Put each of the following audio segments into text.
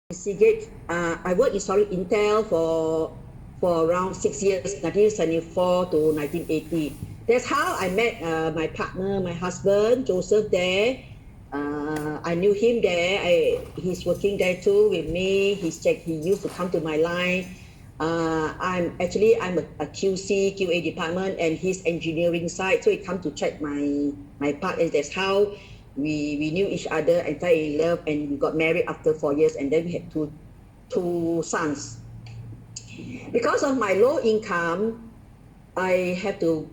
Seagate. I worked in Solid Intel for around 6 years, 1974 to 1980. That's how I met my partner, my husband, Joseph there. I knew him there. He's working there too with me. He used to come to my line. I'm a QC, QA department, and his engineering side. So he come to check my part, and that's how we knew each other and fell in love, and we got married after 4 years, and then we had two sons. Because of my low income, I have to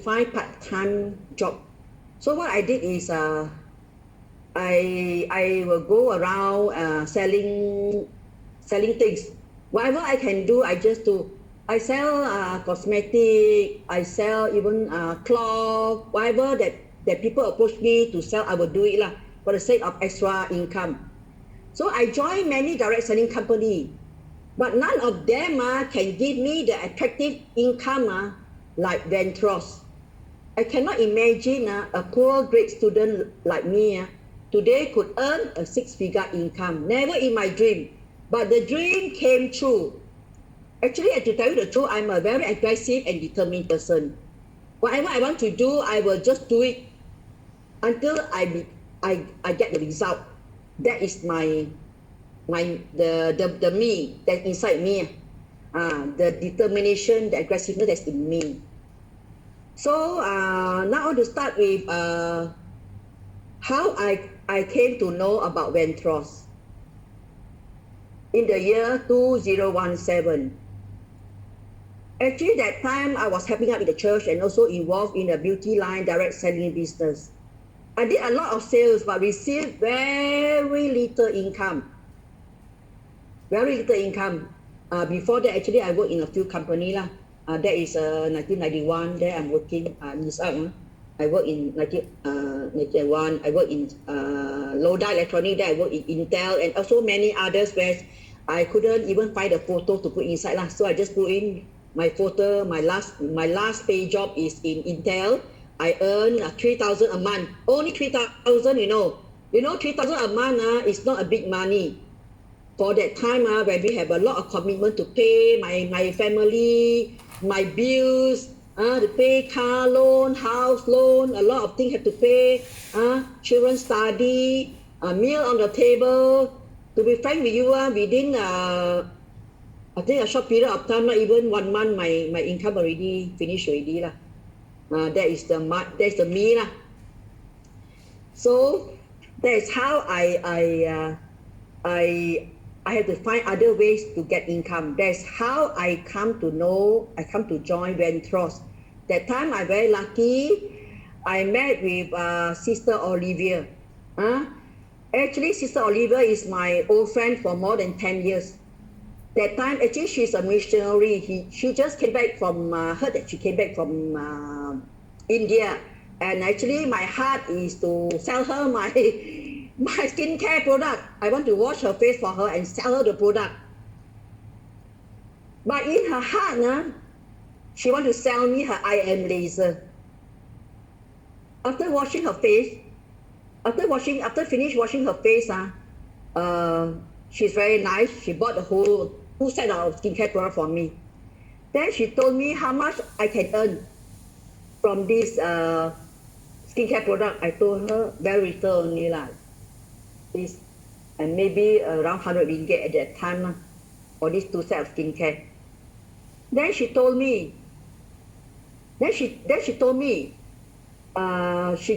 find part-time job. So what I did is I will go around selling things. Whatever I can do, I just do. I sell cosmetic. I sell even cloth. Whatever that people approach me to sell, I will do it lah, for the sake of extra income. So I joined many direct selling company, but none of them can give me the attractive income like Ventros. I cannot imagine a poor grade student like me today could earn a six-figure income. Never in my dream. But the dream came true. Actually, to tell you the truth, I'm a very aggressive and determined person. Whatever I want to do, I will just do it until I get the result. That is the me that's inside me. The determination, the aggressiveness that's in me. So now I want to start with how I came to know about Ventros. In the year 2017. Actually, that time I was helping out in the church and also involved in a beauty line direct selling business. I did a lot of sales but received very little income. Very little income. Before that, actually, I worked in a few companies. That is 1991. There I'm working. I work in 1991. I work in Loda Electronic. There I work in Intel and also many others where I couldn't even find a photo to put inside lah. So I just put in my photo. My last pay job is in Intel. I earn 3,000 a month. Only 3,000, you know. You know, 3,000 a month is not a big money. For that time when we have a lot of commitment to pay my family, my bills, to pay car loan, house loan, a lot of things have to pay. Children study, a meal on the table. To be frank with you, within I think a short period of time, not even 1 month, my income already finished already lah. That is the me lah. So that's how I have to find other ways to get income. That's how I come to join Ventros. That time I'm very lucky. I met with Sister Olivia. Actually, Sister Olivia is my old friend for more than 10 years. That time, actually, she's a missionary. She just came back from, heard that she came back from India. And actually, my heart is to sell her my skincare product. I want to wash her face for her and sell her the product. But in her heart, she want to sell me her IM laser. After washing her face, after finish washing her face, she's very nice. She bought the whole 2 set of skincare product for me. Then she told me how much I can earn from this skincare product. I told her very little only lah. And maybe around 100 ringgit at that time for these 2 sets of skincare. Then she told me. She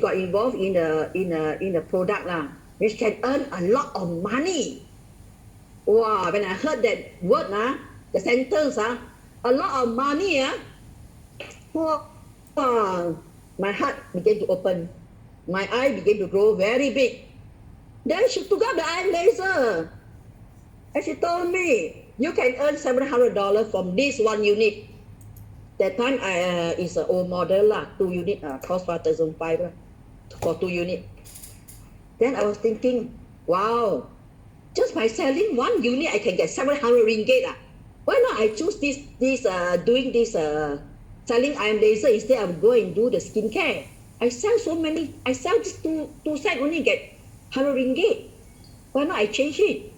got involved in the product lah, which can earn a lot of money. Wow! When I heard that word the sentence a lot of money my heart began to open, my eye began to grow very big. Then she took out the eye laser, and she told me, "You can earn $700 from this 1 unit." That time is an old model lah, 2 unit cost 5,500 for 2 unit. Then I was thinking, wow, just by selling 1 unit I can get 700 ringgit. Why not I choose doing this selling iron laser instead of go and do the skincare? I sell this two set only get 100 ringgit. Why not I change it?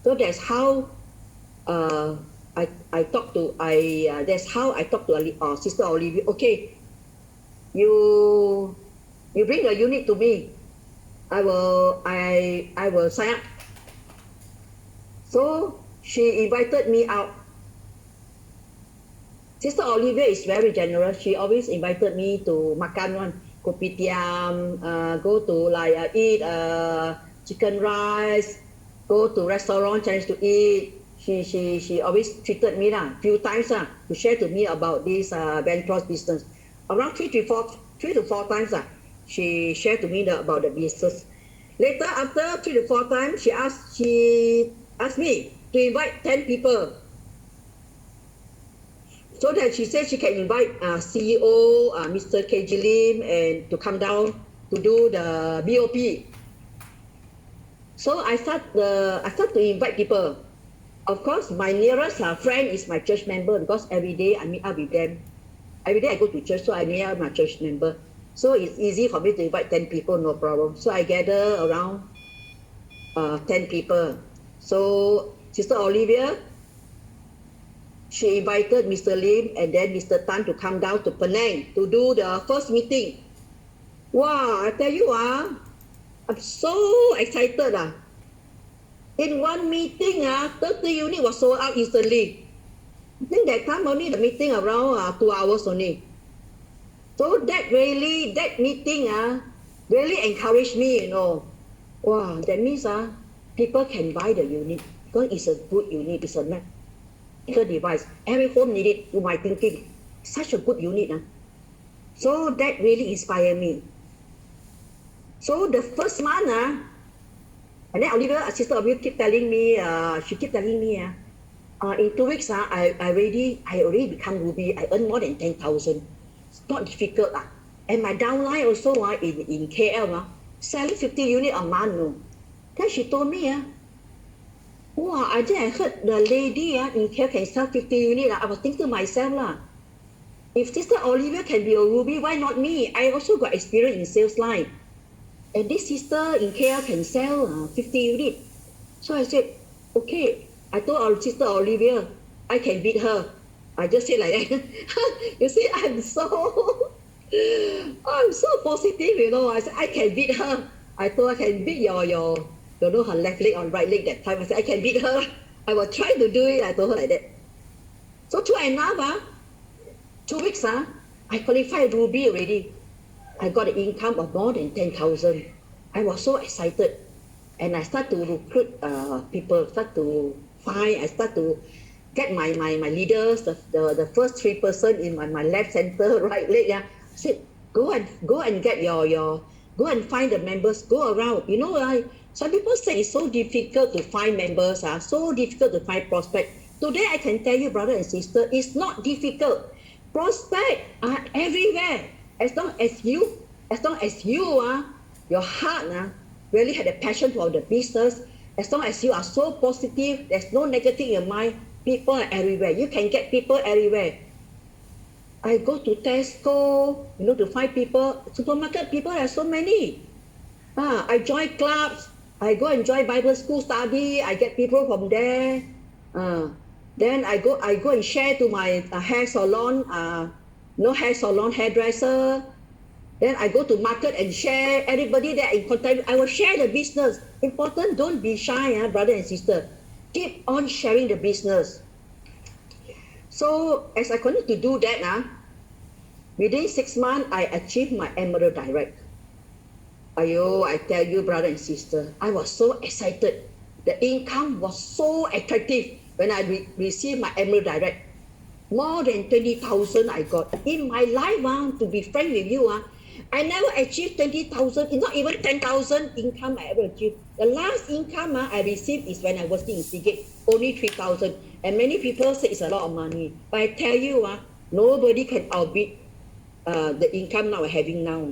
So that's how I talk to that's how I talk to Sister Olivia. Okay, you bring the unit to me. I will sign up. So she invited me out. Sister Olivia is very generous. She always invited me to makan one kopitiam, go to like eat chicken rice, go to restaurant chance to eat. She always treated me few times to share to me about this Ventross business. Around three to four times she shared to me about the business. Later, after 3 to 4 times, she asked me to invite 10 people. So that she said she can invite CEO, Mr. KG Lim, and to come down to do the BOP. So I start to invite people. Of course, my nearest friend is my church member because every day I meet up with them. Every day I go to church, so I meet up with my church member. So it's easy for me to invite 10 people, no problem. So I gather around 10 people. So Sister Olivia, she invited Mr. Lim and then Mr. Tan to come down to Penang to do the first meeting. Wow, I tell you, I'm so excited. In one meeting, 30 units was sold out instantly. I think that time only the meeting around 2 hours only. So that meeting really encouraged me, you know. Wow, that means people can buy the unit because it's a good unit, it's a medical device. Every home need it, to my thinking. Such a good unit. So that really inspired me. So the first month, and then Olivia, Sister Olivia keep telling me, in 2 weeks, I already become Ruby. I earn more than 10,000. It's not difficult. And my downline also in KL, selling 50 units a month. No. Then she told me, wow, I heard the lady in KL can sell 50 units. I was thinking to myself, if Sister Olivia can be a Ruby, why not me? I also got experience in sales line. And this sister in KL can sell 50 units. So I said, okay. I told our Sister Olivia, I can beat her. I just said like that. You see, I'm so positive, you know. I said, I can beat her. I told her I can beat your her left leg or right leg that time. I said, I can beat her. I will try to do it. I told her like that. So true enough, 2 weeks, I qualified Ruby already. I got an income of more than 10,000. I was so excited. And I start to recruit people, I start to get my leaders, the first 3 person in my left, center, right leg. I said, go and get go and find the members, go around. You know, some people say it's so difficult to find members, so difficult to find prospects. Today I can tell you, brother and sister, it's not difficult. Prospects are everywhere. As long as you your heart really had a passion for the business, as long as you are so positive, there's no negative in your mind, people are everywhere. You can get people everywhere. I go to Tesco, to find people. Supermarket people are so many. I join clubs. I go and join Bible school study. I get people from there. Then I go and share to my hair salon, hair salon, hairdresser. Then I go to market and share. Everybody that in contact, I will share the business. Important, don't be shy, brother and sister. Keep on sharing the business. So as I continue to do that, within 6 months, I achieved my Emerald Direct. I tell you, brother and sister, I was so excited. The income was so attractive when I received my Emerald Direct. More than 20,000 I got. In my life, to be frank with you, I never achieved 20,000. It's not even 10,000 income I ever achieved. The last income I received is when I was working in Seagate, only 3,000. And many people say it's a lot of money. But I tell you, nobody can outbeat the income now I'm having now.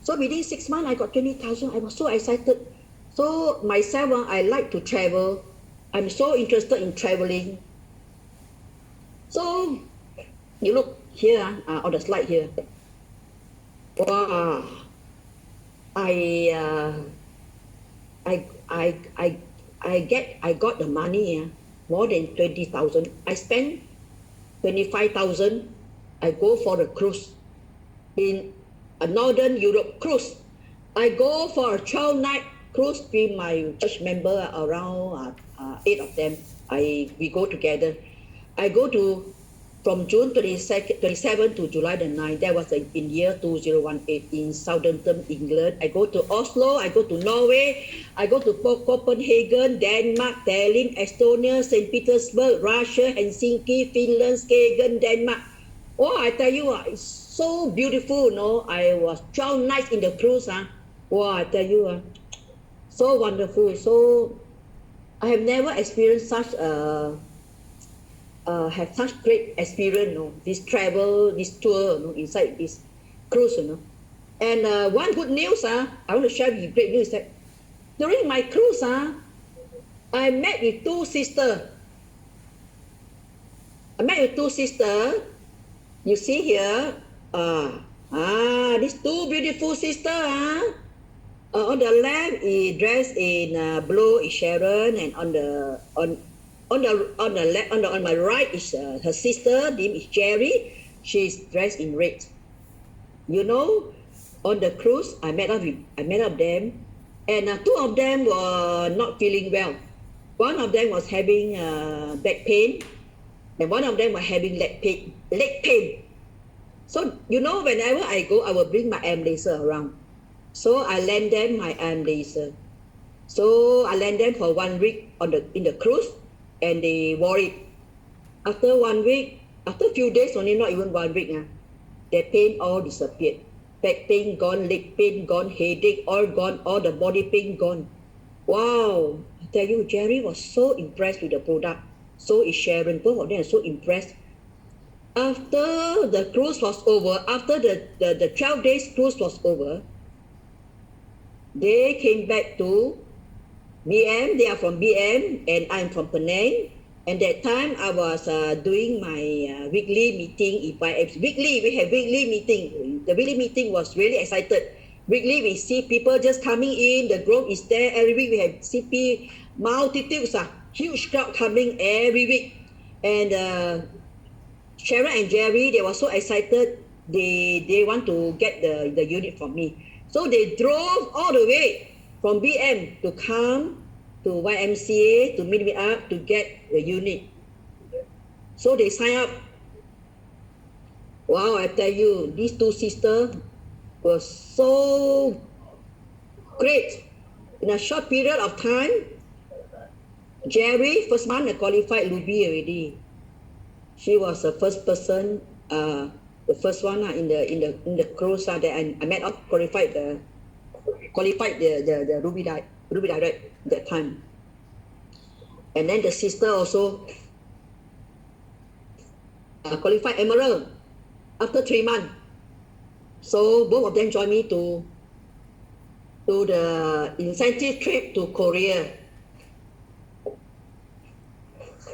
So within 6 months, I got 20,000. I was so excited. So myself, I like to travel. I'm so interested in traveling. So you look here on the slide here. Wow, I I got the money, more than 20,000. I spent 25,000. I go for the cruise in a Northern Europe cruise. I go for a 12-night cruise with my church member, around 8 of them. We go together. I go to from June 22nd, 27 to July the 9th. That was in year 2018 in Southampton, England. I go to Oslo. I go to Norway. I go to Copenhagen, Denmark, Tallinn, Estonia, St. Petersburg, Russia, Helsinki, Finland, Skagen, Denmark. Oh, I tell you, it's so beautiful, no? I was 12 nights in the cruise. Wow, I tell you, so wonderful. So I have never experienced such have such great experience, this travel, this tour, inside this cruise, And one good news, I want to share with you great news that during my cruise, I met with two sisters. I met with two sisters. You see here, these two beautiful sisters. On the left is dressed in blue is Sharon, and on my right is her sister, name is Jerry. She's dressed in red. You know, on the cruise, I met up them, and two of them were not feeling well. One of them was having back pain, and one of them was having leg pain. So whenever I go, I will bring my arm laser around. So I lend them my arm laser. So I lend them for 1 week in the cruise, and they wore it. After 1 week, after a few days, only not even 1 week, their pain all disappeared. Back pain gone, leg pain gone, headache all gone, all the body pain gone. Wow, I tell you, Jerry was so impressed with the product. So is Sharon. Both of them are so impressed. After the cruise was over, after the 12 days cruise was over, they came back to BM. They are from BM, and I'm from Penang. And that time I was doing my weekly meeting. We have weekly meeting. The weekly meeting was really excited. Weekly we see people just coming in. The growth is there. Every week we have CP multitudes, huge crowd coming every week. And Sharon and Jerry, they were so excited. They want to get the unit from me. So they drove all the way from BM to come to YMCA to meet me up to get the unit. So they sign up. Wow, I tell you, these two sisters were so great. In a short period of time, Jerry, first month, I qualified Ruby already. She was the first person, the first one in the cruise that I met up, qualified the Ruby Direct that time. And then the sister also qualified Emerald after 3 months. So both of them joined me to the incentive trip to Korea.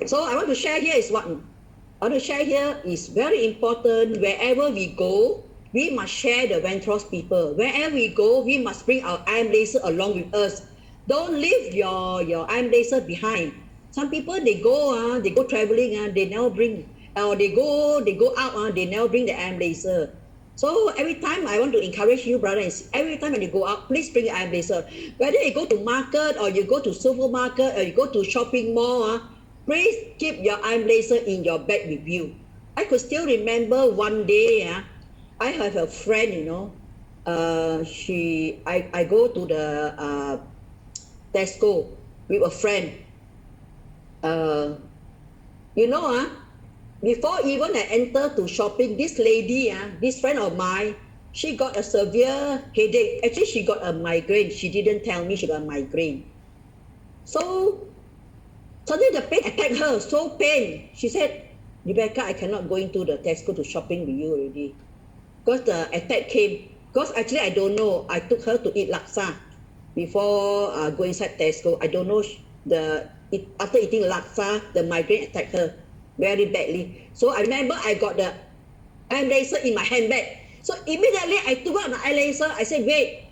So I want to share here is what I want to share here is very important. Wherever we go, we must share the Ventros people. Wherever we go, we must bring our arm laser along with us. Don't leave your arm laser behind. Some people they go traveling, they never bring, or they go out, they never bring the arm laser. So every time I want to encourage you, brothers, every time when you go out, please bring your arm laser. Whether you go to market or you go to supermarket or you go to shopping mall, please keep your arm laser in your bag with you. I could still remember one day, I have a friend, I go to the Tesco with a friend. Before even I enter to shopping, this lady, this friend of mine, she got a severe headache. Actually, she got a migraine. She didn't tell me she got a migraine. So suddenly the pain attacked her, so pain. She said, Rebecca, I cannot go into the Tesco to shopping with you already. Because the attack came. Because actually I don't know. I took her to eat laksa before going inside Tesco. I don't know, after eating laksa, the migraine attacked her very badly. So I remember I got the eye laser in my handbag. So immediately I took out the eye laser. I said, wait.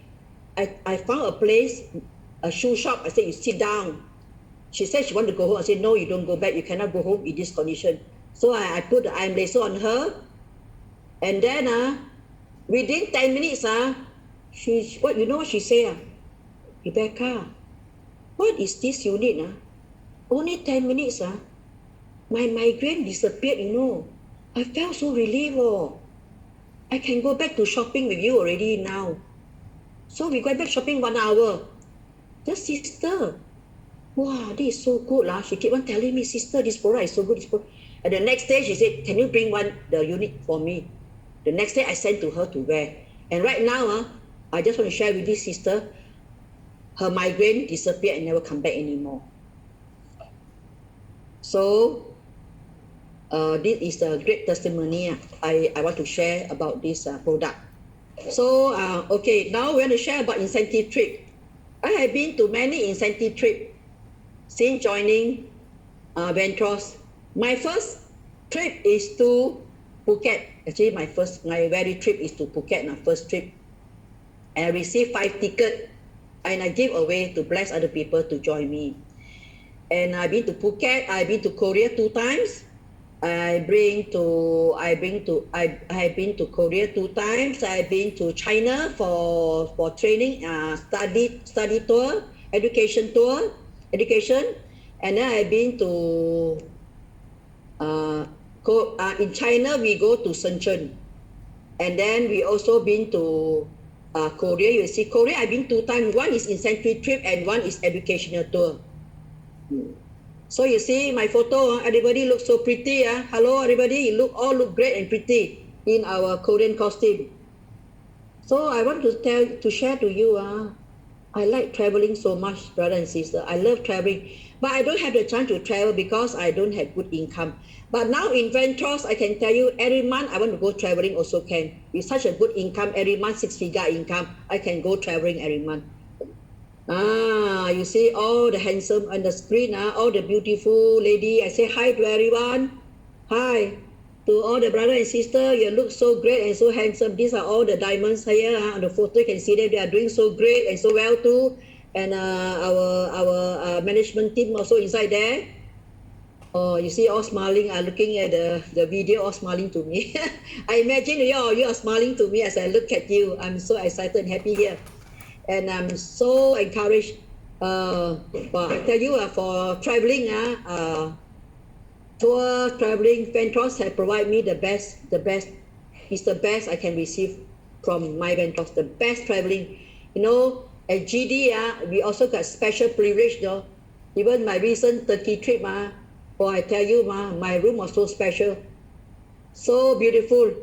I found a place, a shoe shop. I said, you sit down. She said she want to go home. I said, no, you don't go back. You cannot go home in this condition. So I put the iron laser on her. And then within 10 minutes, what you know what she said? Rebecca, what is this you need? Only 10 minutes. My migraine disappeared, you know. I felt so relieved. I can go back to shopping with you already now. So we went back shopping 1 hour. The sister, wow, this is so good. She kept on telling me, sister, this product is so good. And the next day she said, can you bring the unit for me? The next day I sent to her to wear. And right now, I just want to share with this sister, her migraine disappeared and never come back anymore. So this is a great testimony I want to share about this product. So okay, now we're going to share about incentive trip. I have been to many incentive trips since joining Ventros. My first trip is to Phuket. Actually, my very trip is to Phuket, my first trip. And I received 5 tickets and I give away to bless other people to join me. And I've been to Phuket, I've been to Korea 2 times. I have been to Korea 2 times. I've been to China for training, study tour, education. And then I've been to in China we go to Shenzhen. And then we also been to Korea. You see, Korea I've been 2 times. One is incentive trip and one is educational tour. So you see my photo, everybody looks so pretty. Hello everybody, you all look great and pretty in our Korean costume. So I want to share to you, I like traveling so much, brother and sister. I love traveling, but I don't have the chance to travel because I don't have good income. But now in Ventros, I can tell you every month I want to go traveling also can. With such a good income every month, 6-figure income, I can go traveling every month. You see all the handsome on the screen, all the beautiful lady. I say hi to everyone. Hi to all the brother and sister. You look so great and so handsome. These are all the diamonds here on the photo. You can see them. They are doing so great and so well too. And our management team also inside there. Oh, you see all smiling, looking at the video, all smiling to me. I imagine you are smiling to me as I look at you. I'm so excited and happy here. And I'm so encouraged. Well, I tell you, for traveling, tour traveling, Ventros have provided me the best. It's the best I can receive from my Ventros. The best traveling. You know, at GD, we also got special privilege though. Even my recent Turkey trip, I tell you, my room was so special, so beautiful.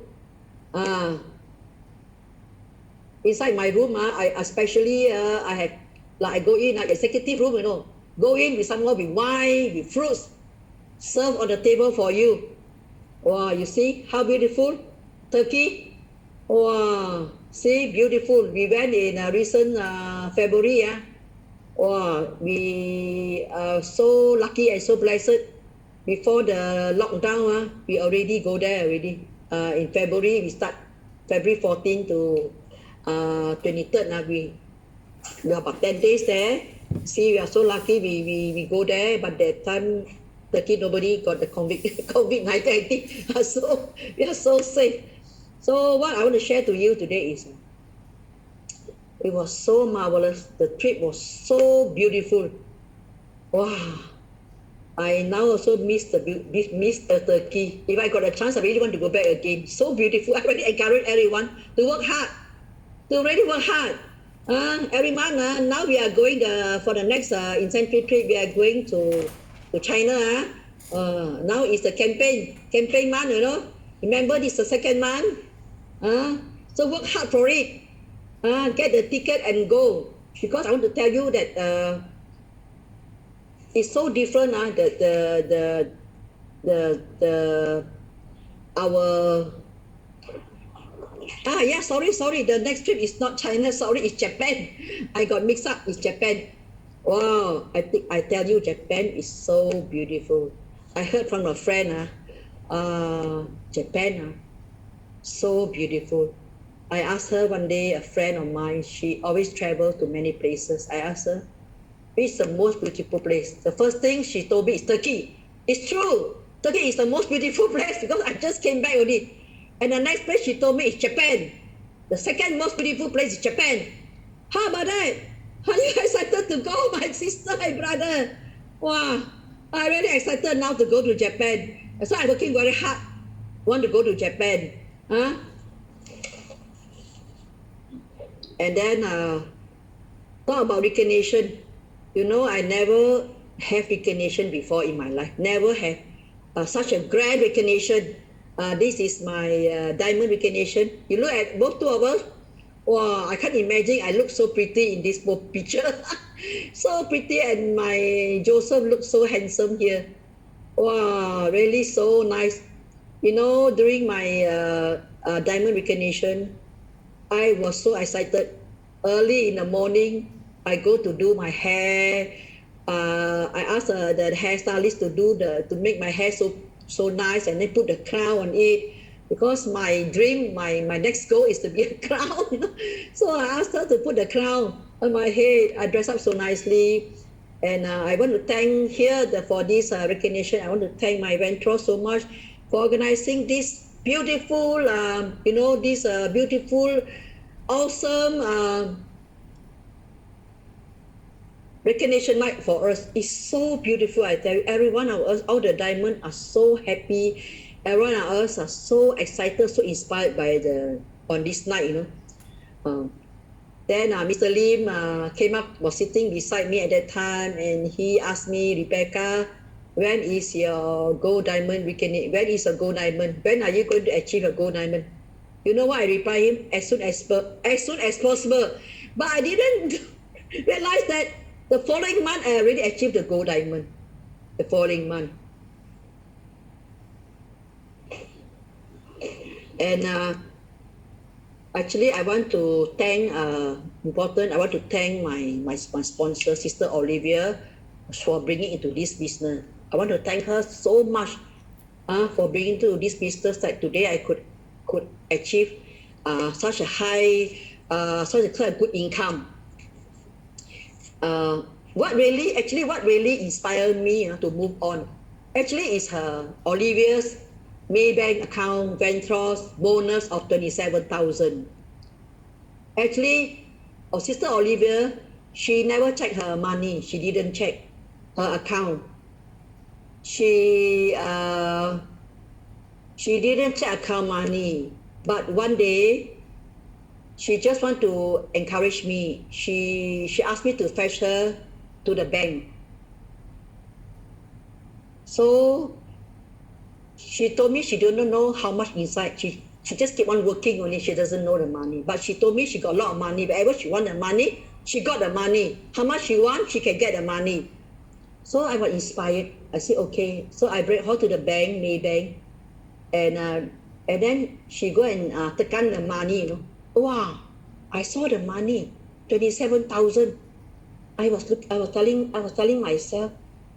Inside my room, I especially I have, like I go in executive room, you know, go in with someone with wine, with fruits, serve on the table for you. Wow, you see how beautiful Turkey. Wow, see, beautiful. We went in recent February. Wow, we are so lucky and so blessed. Before the lockdown, we already go there already. In February, we start February 14 to 23rd. We are about 10 days there. See, we are so lucky we go there, but that time Turkey nobody got the COVID-19. I think so we are so safe. So what I want to share to you today is it was so marvelous. The trip was so beautiful. Wow, I now also miss the Turkey. If I got a chance, I really want to go back again. So beautiful. I really encourage everyone to work hard, to really work hard. Every month, now we are going for the next incentive trip. We are going to China. Now is the campaign month. You know, remember this is the second month. So work hard for it. Get the ticket and go, because I want to tell you that it's so different. Sorry. The next trip is not China. Sorry, it's Japan. I got mixed up. It's Japan. Wow, I tell you, Japan is so beautiful. I heard from a friend. Japan, so beautiful. I asked her one day, a friend of mine, she always travels to many places. I asked her, It's the most beautiful place. The first thing she told me is Turkey. It's true. Turkey is the most beautiful place because I just came back only. And the next place she told me is Japan. The second most beautiful place is Japan. How about that? Are you excited to go, my sister, my brother? Wow, I'm really excited now to go to Japan. So I'm working very hard. Want to go to Japan. Huh? And then talk about recognition. You know, I never have recognition before in my life. Never have such a grand recognition. This is my diamond recognition. You look at both two of us. Wow, I can't imagine I look so pretty in this both picture. So pretty, and my Joseph looks so handsome here. Wow, really so nice. You know, during my diamond recognition, I was so excited. Early in the morning, I go to do my hair. I asked the hairstylist to make my hair so nice, and then put the crown on it. Because my dream, my next goal is to be a crown. You know? So I asked her to put the crown on my head. I dress up so nicely. And I want to thank for this recognition. I want to thank my mentor so much for organizing this beautiful, this beautiful, awesome recognition night for us. It's so beautiful, I tell you. Every one of us, all the diamonds are so happy. Every one of us are so excited, so inspired on this night, you know. Then Mr. Lim came up, was sitting beside me at that time, and he asked me, Rebecca, when is your gold diamond recognition? When is a gold diamond? When are you going to achieve a gold diamond? You know what I reply him? As soon as possible. But I didn't realize that the following month I already achieved the gold diamond. The following month. And actually, I want to thank my sponsor, Sister Olivia, for bringing into this business. I want to thank her so much for bringing to this business that today I could achieve such a high, such a good income. What really inspired me to move on, actually, is Olivia's Maybank account Ventros bonus of 27,000. Actually, our Sister Olivia, she never checked her money. She didn't check her account. She didn't check account money. But one day, she just want to encourage me. She asked me to fetch her to the bank. So she told me she didn't know how much inside. She just keep on working only. She doesn't know the money. But she told me she got a lot of money. Wherever she want the money, she got the money. How much she want, she can get the money. So I was inspired. I said, okay. So I brought her to the bank, Maybank. And then she go and tekan the money, you know. Wow, I saw the money, 27,000. I was telling myself,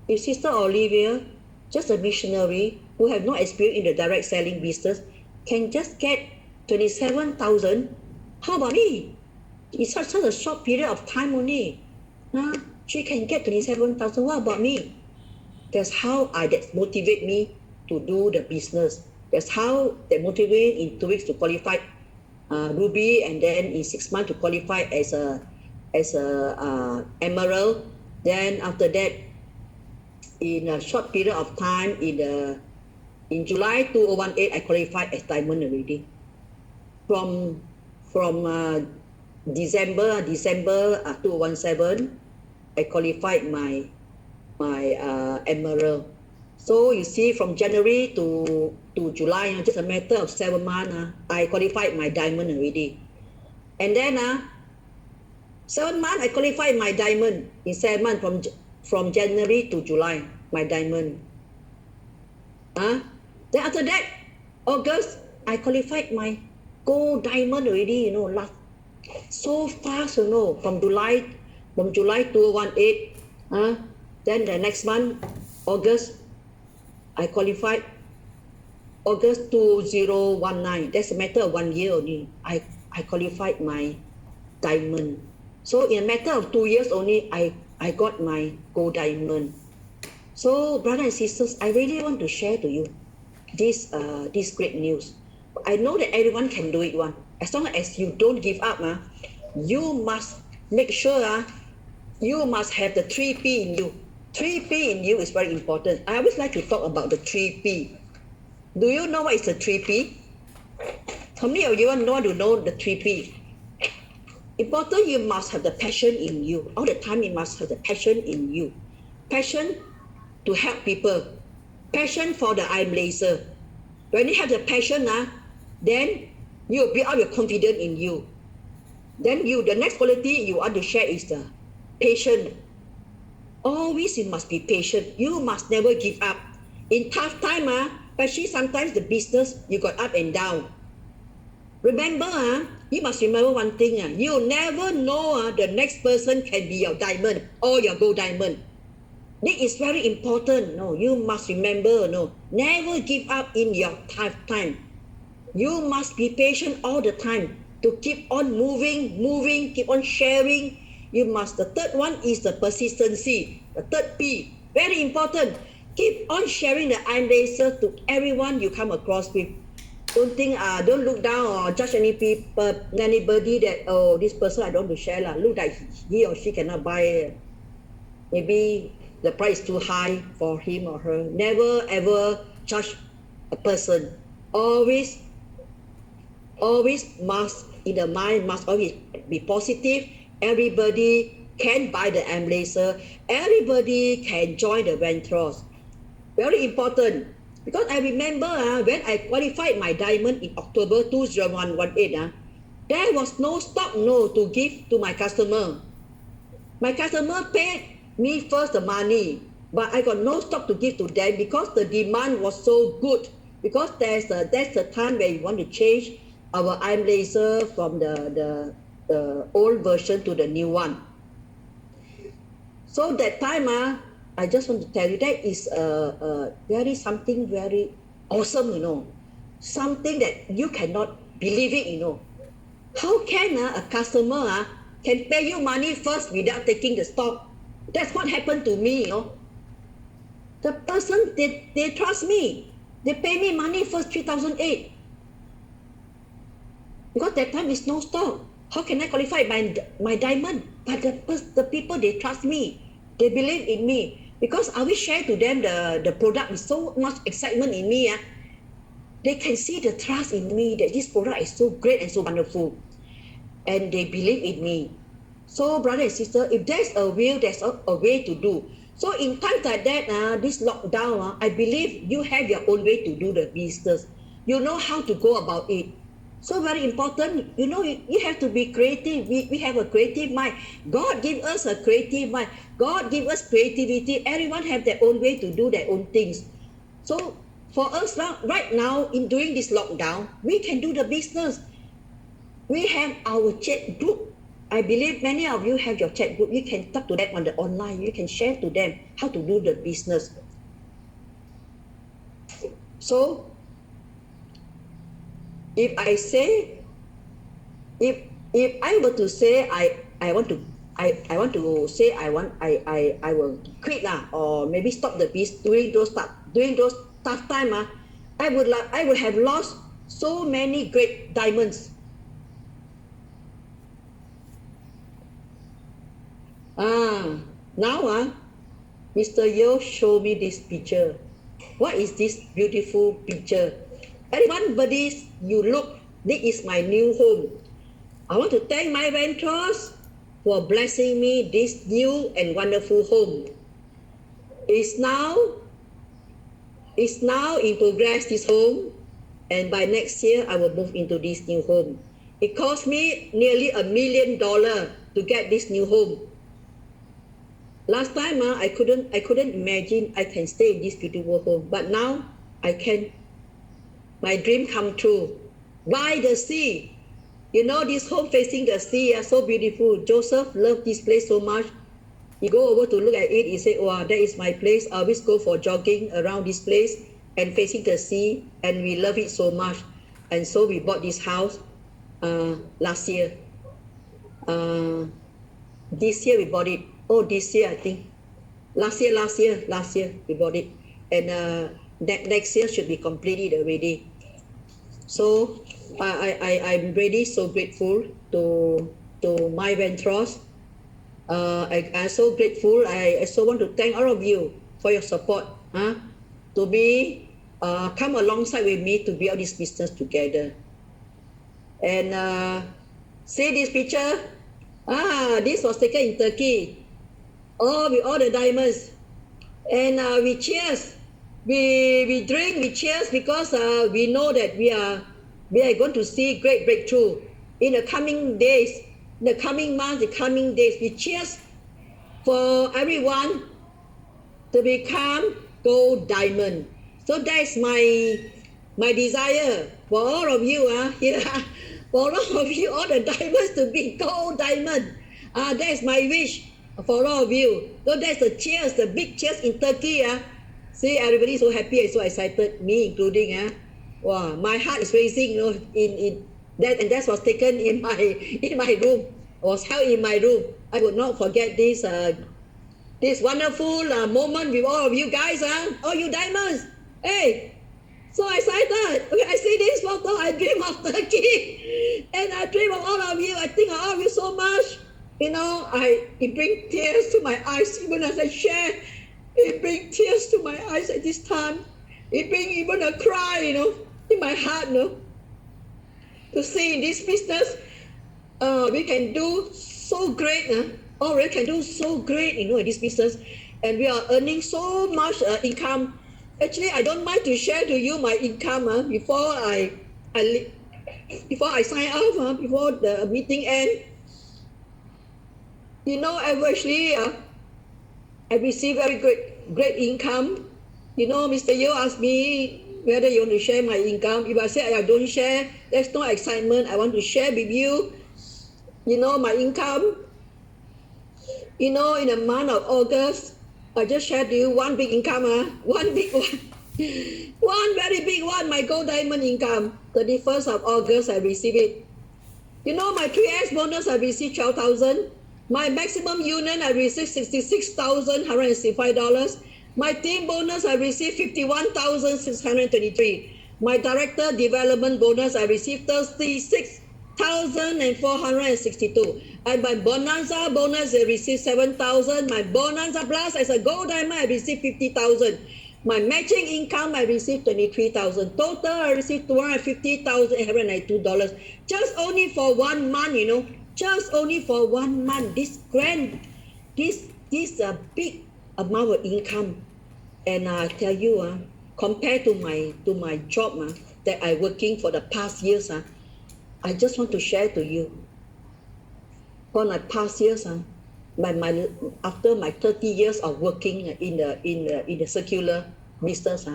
if Sister Olivia, just a missionary who have no experience in the direct selling business, can just get 27,000, how about me? In such a short period of time only, she can get 27,000. What about me? That's how that motivate me to do the business. That's how that motivate in 2 weeks to qualify Ruby, and then in 6 months to qualify as a Emerald. Then after that, in a short period of time, in July 2018, I qualified as Diamond already. From December 2017, I qualified my Emerald. So you see, from January to July, just a matter of 7 months, I qualified my Diamond already. And then 7 months, I qualified my Diamond. In 7 months, from January to July, my Diamond. Then after that, August, I qualified my Gold Diamond already, you know, so fast, you know, from July 2018. Then the next month, August, I qualified August 2019. That's a matter of 1 year only. I qualified my Diamond. So in a matter of 2 years only, I I got my gold diamond. So, brothers and sisters, I really want to share to you this great news. I know that everyone can do it one. As long as you don't give up, you must make sure you must have the 3P in you. 3P in you is very important. I always like to talk about the 3P. Do you know what is the 3P? How many of you want to know the 3P? Important, you must have the passion in you. All the time, you must have the passion in you. Passion to help people. Passion for the eye laser. When you have the passion, then you build up your confidence in you. Then the next quality you want to share is the patient. Always you must be patient. You must never give up. In tough time, especially sometimes the business, you got up and down. Remember, you must remember one thing. You never know the next person can be your diamond or your gold diamond. This is very important. No, you must remember, never give up in your tough time. You must be patient all the time to keep on moving, keep on sharing. The third one is the persistency, the third P, very important. Keep on sharing the iron laser to everyone you come across with. Don't look down or judge anybody that, oh, this person I don't want to share. Look like he or she cannot buy. Maybe the price is too high for him or her. Never ever judge a person. Always must, in the mind, must always be positive. Everybody can buy the M laser. Everybody can join the Ventros. Very important. Because I remember when I qualified my diamond in October 2018, there was no stock to give to my customer. My customer paid me first the money, but I got no stock to give to them because the demand was so good. Because that's the time where you want to change our iron laser from the old version to the new one. So that time, I just want to tell you that is something very awesome, something that you cannot believe it, How can a customer can pay you money first without taking the stock? That's what happened to me, The person, they trust me. They pay me money first 2008. Because that time is no stock. How can I qualify my diamond? But the people, they trust me. They believe in me. Because I will share to them the product with so much excitement in me. They can see the trust in me that this product is so great and so wonderful. And they believe in me. So, brother and sister, if there's a will, there's a way to do. So in times like that, this lockdown, I believe you have your own way to do the business. You know how to go about it. So very important, you have to be creative. We have a creative mind. God give us a creative mind. God give us creativity. Everyone have their own way to do their own things. So for us right now, in during this lockdown, we can do the business. We have our chat group. I believe many of you have your chat group. You can talk to them on the online. You can share to them how to do the business. So if I were to say I want to say I will quit or maybe stop the business during those tough time, I would have lost so many great diamonds. Now Mr. Yo show me this picture. What is this beautiful picture? Everybody, you look, this is my new home. I want to thank my Ventros for blessing me this new and wonderful home. It's now in progress, this home, and by next year I will move into this new home. It cost me nearly $1 million to get this new home. Last time I couldn't imagine I can stay in this beautiful home, but now I can. My dream come true. By the sea. This home facing the sea, so beautiful. Joseph loved this place so much. He go over to look at it. He said, wow, that is my place. I always go for jogging around this place and facing the sea. And we love it so much. And so we bought this house last year. This year we bought it. Oh, this year I think. Last year we bought it, and next year should be completed already. So I'm really so grateful to MyVentures. I'm so grateful. I so want to thank all of you for your support. To be come alongside with me to build this business together. And see this picture. This was taken in Turkey. Oh, with all the diamonds. And we cheers. We drink, we cheers because we know that we are going to see great breakthrough in the coming days, in the coming months, the coming days. We cheers for everyone to become gold diamond. So that's my desire for all of you here, for all of you, all the diamonds to be gold diamond. That's my wish for all of you. So that's the cheers, the big cheers in Turkey. See, everybody so happy and so excited, me including. Wow, my heart is racing, in that, and that was taken in my room. Was held in my room. I would not forget this wonderful moment with all of you guys. All you diamonds. Hey, so excited. Okay, I see this photo. I dream of Turkey, and I dream of all of you. I think of all of you so much. It brings tears to my eyes even as I share. It brings tears to my eyes at this time. It brings even a cry, in my heart, to see in this business, we can do so great. We can do so great, in this business, and we are earning so much income. Actually, I don't mind to share to you my income before I sign off, before the meeting end. Actually, I receive very great income. Mr. Yeo asked me whether you want to share my income. If I say I don't share, there's no excitement. I want to share with you, my income. In the month of August, I just shared to you one big income, one big one. One very big one, my gold diamond income. 31st of August, I received it. My 3X bonus, I received 12,000. My maximum union, I received $66,165. My team bonus, I received $51,623. My director development bonus, I received $36,462. And my bonanza bonus, I received $7,000. My bonanza plus as a gold diamond, I received $50,000. My matching income, I received $23,000. Total, I received $250,892. Just only for 1 month, just only for 1 month. This big amount of income. And I tell you, compared to my job that I working for the past years, I just want to share to you. For my past years, after my 30 years of working in the circular business,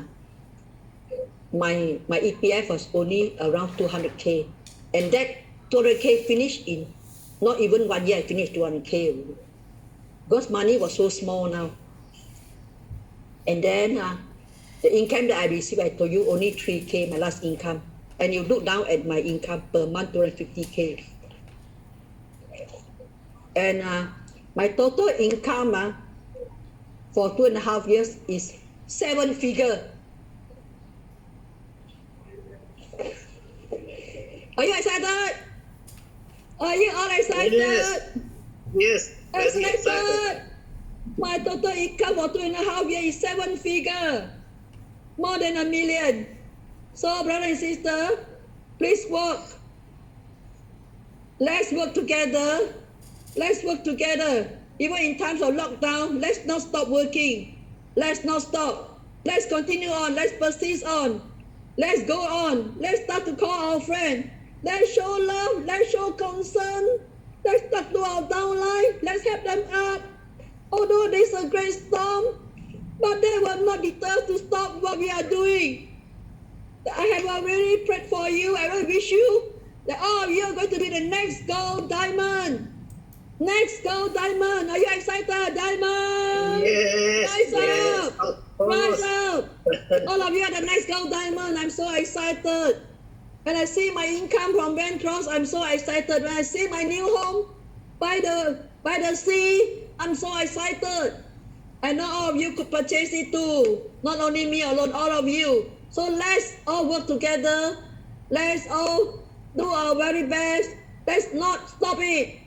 my EPF was only around 200K, and that 200K finished in not even 1 year. I finished 200K because money was so small now. And then the income that I received, I told you, only 3K, my last income. And you look down at my income per month, 250K. And my total income for 2.5 years is 7 figure. Are you excited? Are you all excited? Yes. Excited. My total income for 2.5 years is 7 figure. More than $1 million. So, brother and sister, please work. Let's work together. Let's work together. Even in times of lockdown, let's not stop working. Let's not stop. Let's continue on. Let's persist on. Let's go on. Let's start to call our friends. Let's show love. Let's show concern. Let's talk to our downline. Let's help them up. Although there's a great storm, but they will not deter to stop what we are doing. I have already prayed for you. I will wish you that all of you are going to be the next gold diamond. Next gold diamond. Are you excited, diamond? Yes. Rise yes, up. Rise up. All of you are the next gold diamond. I'm so excited. When I see my income from Ventros, I'm so excited. When I see my new home by the sea, I'm so excited. I know all of you could purchase it too. Not only me alone, all of you. So let's all work together. Let's all do our very best. Let's not stop it.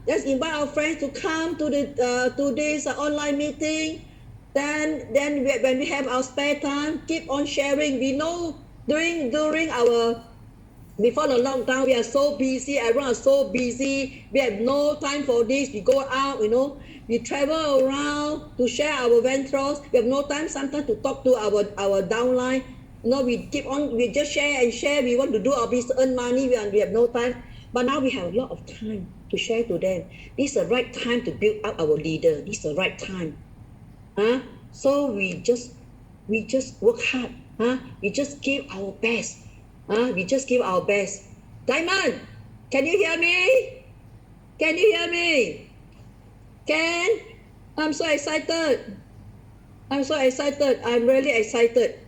Let's invite our friends to come to this online meeting. Then when we have our spare time, keep on sharing. We know during our before the lockdown, we are so busy. Everyone is so busy. We have no time for this. We go out, we travel around to share our ventures. We have no time sometimes to talk to our downline. We just share and share. We want to do our business, earn money. We have no time. But now we have a lot of time to share to them. This is the right time to build up our leader. This is the right time. So we just work hard. We just give our best. We just give our best. Diamond, can you hear me? Can you hear me? Can? I'm so excited. I'm really excited.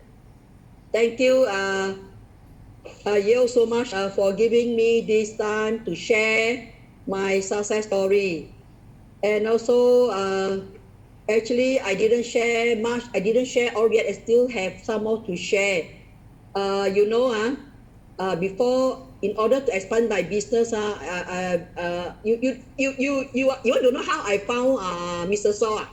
Thank you, Yeo, so much for giving me this time to share my success story. And also, actually, I didn't share much. I didn't share all yet. I still have some more to share. Before, in order to expand my business, you want to know how I found Mr. Saw?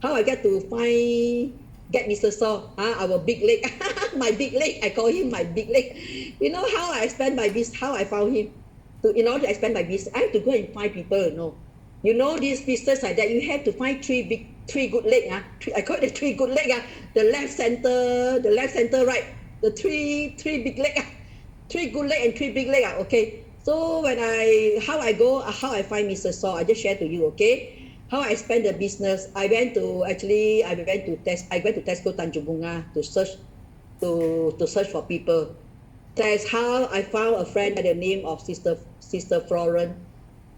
How I get Mr. Saw? Our big leg, my big leg. I call him my big leg. You know how I expand my business? How I found him? In order to expand my business, I have to go and find people. This business like that, you have to find three good leg. I call it the three good leg. The left, center, right. The three big leg. 3 good leg and 3 big leg. Okay. So how I find Mr. Saw, I just share to you. Okay. How I expand the business. I went to Tesco Tanjung Bunga to search for people. That's how I found a friend by the name of Sister Florence.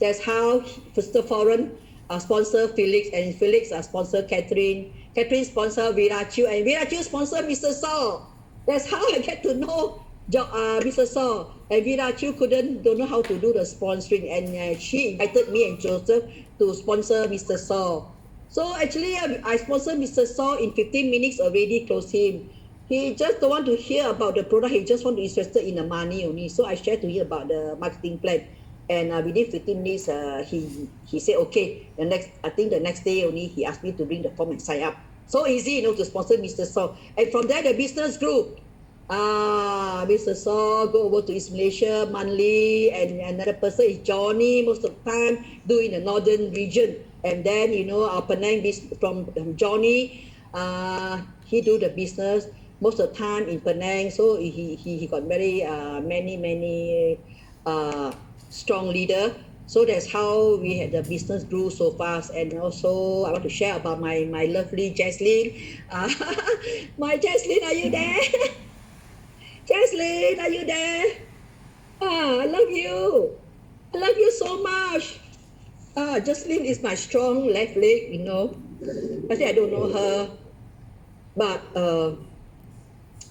That's how Sister Florence sponsor Felix, and Felix sponsor Catherine. Catherine sponsor Vera Chiu, and Vera Chiu sponsor Mr. Saw. That's how I get to know Mr. Saw. And Vera Chiu don't know how to do the sponsoring, and she invited me and Joseph to sponsor Mr. Saw. So actually, I sponsored Mr. Saw in 15 minutes already, close him. He just don't want to hear about the product. He just want to interested in the money only. So I shared to him about the marketing plan. And within 15 minutes, he said, okay. I think the next day only, he asked me to bring the form and sign up. So easy, to sponsor Mr. Saw. And from there, the business grew. Mr. Saw go over to East Malaysia monthly, and another person is Johnny, most of the time doing the northern region. And then our Penang from Johnny, he do the business most of the time in Penang. So he got very many strong leader. So that's how we had the business grew so fast. And also I want to share about my lovely Jaslyn. My Jaslyn, are you there? Jaslyn, are you there? I love you. I love you so much. Jaslyn is my strong left leg, I think I don't know her. But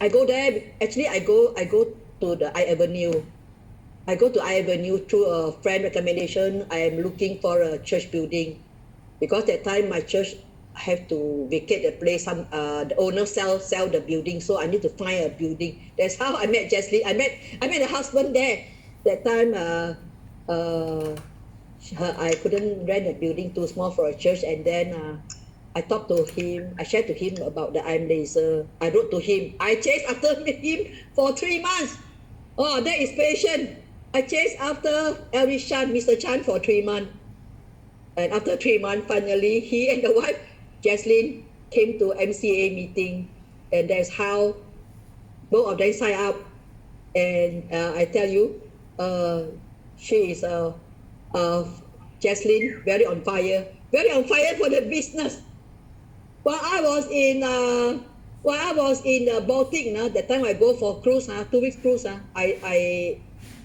I go there. Actually, I go to the I-Avenue. I go to I-Avenue through a friend recommendation. I am looking for a church building, because that time my church have to vacate the place. The owner sell the building, so I need to find a building. That's how I met Jaslyn. I met the husband there. That time I couldn't rent a building, too small for a church. And then I talked to him. I shared to him about the iron laser. I wrote to him. I chased after him for 3 months. Oh, that is patient. I chased after Elvis Chan, Mr. Chan, for 3 months. And after 3 months, finally, he and the wife, Jaslyn, came to MCA meeting. And that's how both of them signed up. And I tell you, she is Jaslyn, very on fire for the business. While I was in the Baltic, that time I go for cruise, 2 weeks cruise,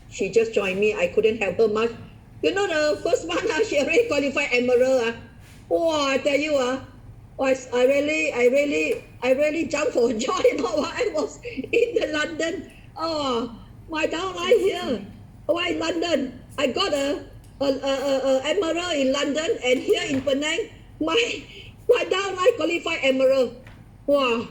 she just joined me. I couldn't help her much. The first month, she already qualified Emerald. I tell you, I really jumped for joy while I was in the London. My downline here. Why London? I got a Emerald in London, and here in Penang, my downline qualified emerald. Wow.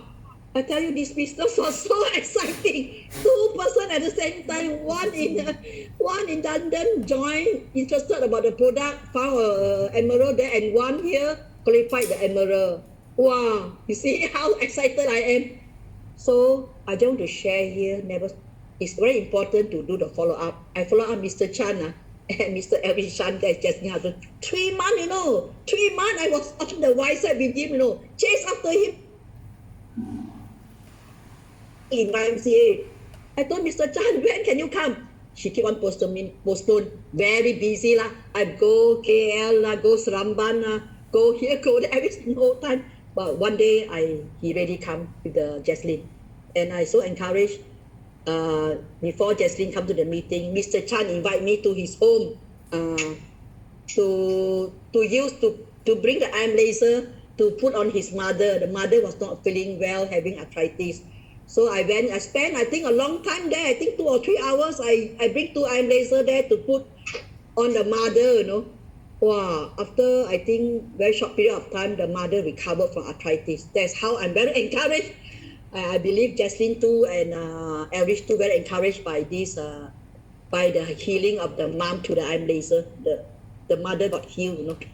I tell you, this business was so exciting. Two person at the same time, one in London joined, interested about the product, found a emerald there, and one here qualified the emerald. Wow, you see how excited I am. So I don't want to share here. Never, it's very important to do the follow up. I follow up Mr. Chan and Mr. Elvin Chan. That's just now. 3 months, 3 months. I was on the Y side with him, chase after him. In YMCA. I told Mr. Chan, when can you come? She keep on postpone. Very busy lah. I go KL lah, go Seremban lah, go here, go there. Every no time. But one day he really come with the Jaslyn, and I so encouraged. Before Jaslyn come to the meeting, Mr. Chan invite me to his home to bring the iron laser to put on his mother. The mother was not feeling well, having arthritis. So I went, I spent, I think, a long time there. I think 2 or 3 hours. I bring 2 iron laser there to put on the mother, Wow, after, I think, very short period of time, the mother recovered from arthritis. That's how I'm very encouraged. I believe Jaslyn too and Elrich too very encouraged by this, by the healing of the mom to the iron laser. The mother got healed,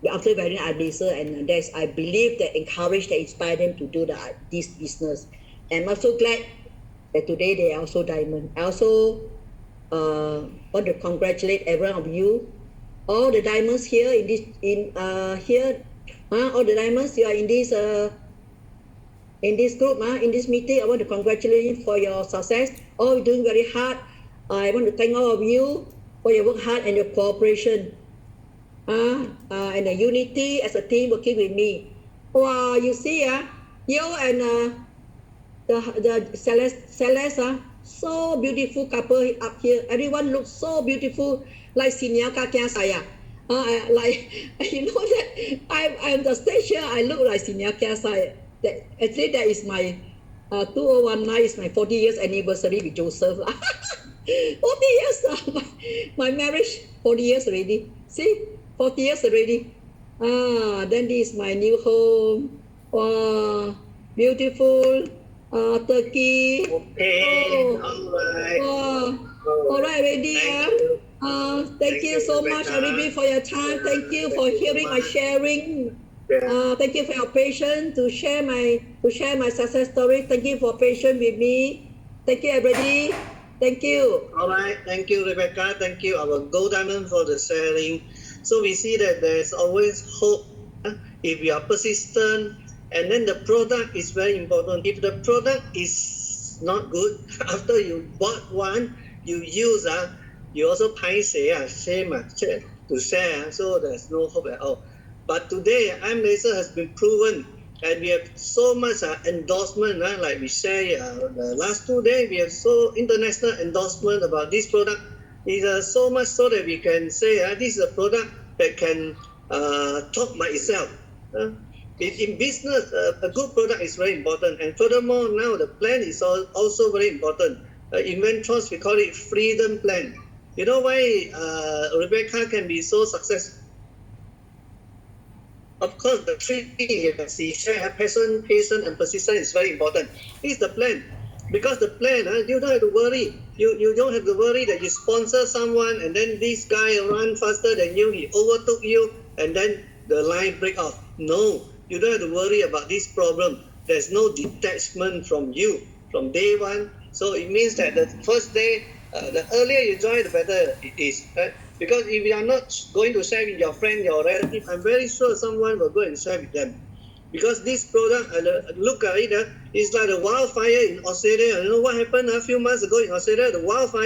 after wearing iron laser, and that's, I believe, that encouraged, that inspired them to do this business. And I'm also glad that today they are also diamond. I also want to congratulate every one of you, all the diamonds here in this all the diamonds you are in this group, in this meeting. I want to congratulate you for your success. All you're doing very hard. I want to thank all of you for your work hard and your cooperation, and the unity as a team working with me. Wow, you see, you and the Celeste, so beautiful couple up here. Everyone looks so beautiful, like Sinia Kakia Saya. Like, that I'm the stage here, I look like Sinia Kakia Saya. Actually, that is my 2019 is my 40 years anniversary with Joseph. 40 years, my marriage, 40 years already. See, 40 years already. Then this is my new home. Wow, beautiful. Turkey. Okay. All right, ready. Thank you so much, everybody, for your time. Thank you for hearing my sharing. Thank you for your patience to share my success story. Thank you for patience with me. Thank you, everybody. Thank you. All right. Thank you, Rebecca. Thank you, our Gold Diamond, for the sharing. So we see that there's always hope if we are persistent. And then the product is very important. If the product is not good, after you bought one, you use, you also shame to share, so there's no hope at all. But today, iron laser has been proven, and we have so much endorsement, like we say the last 2 days, we have so international endorsement about this product. It's so much so that we can say this is a product that can talk by itself. In business, a good product is very important, and furthermore, now the plan is also very important. In Ventros, we call it freedom plan. You know why Rebecca can be so successful? Of course, the 3 P's, she shared passion, patience, and persistence is very important. It's the plan. Because the plan, you don't have to worry. You don't have to worry that you sponsor someone and then this guy run faster than you, he overtook you, and then the line break off. No. You don't have to worry about this problem. There's no detachment from you from day one. So it means that the first day, the earlier you join, the better it is. Right? Because if you are not going to share with your friend, your relative, I'm very sure someone will go and share with them. Because this product, look at it, it's like a wildfire in Australia. You know what happened a few months ago in Australia? The wildfire